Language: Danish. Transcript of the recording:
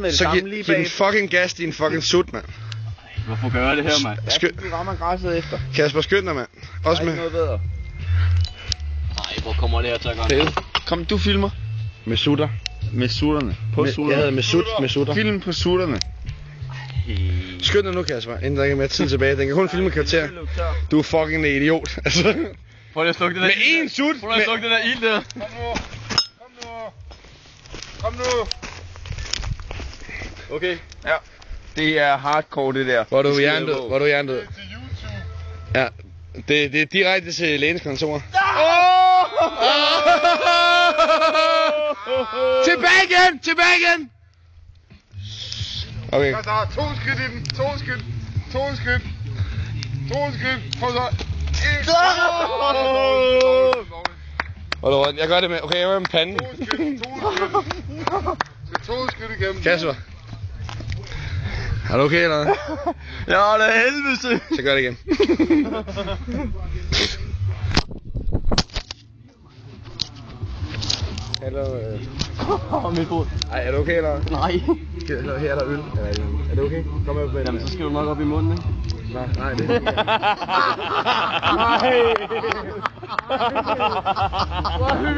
Så giv den fucking gas, din fucking sut, mand. Hvorfor gør jeg det her, mand? Vi rammer græsset efter. Kasper, skynd dig, mand. Også med. Noget bedre. Nej, hvor kommer det her til at gøre? Fede. Kom, du filmer. Med sutter. Med sutterne. På sutterne. Jeg havde med sutter. Film på sutterne. Skynd dig nu, Kasper, inden der ikke er mere tid tilbage. Den kan kun filme et kvarter. Du er fucking en idiot. Altså. Prøv lige at slukke den der med én sut. Prøv lige at slukke den der ild der. Kom nu. Okay. Ja. Det er hardcore, det der. Hvor er du hjernedød? Ja. Det er direkte til lægens kontor. Tilbage igen! Okay. Der er 2 skridt i den. 2 skridt. Prøv så. Hold rundt. Jeg gør det med. Okay, jeg gør det med panden. 2 skridt igennem. Kasper. Er du okay eller hvad? Ja, det er helvede. Så gør det igen. Hallo. Mit fod. Ej, er du okay eller hvad? Nej. Her er der øl. Er det okay? Kom med. Jamen, så skal du nok op i munden, ikke? Nej, det er ikke. Nej.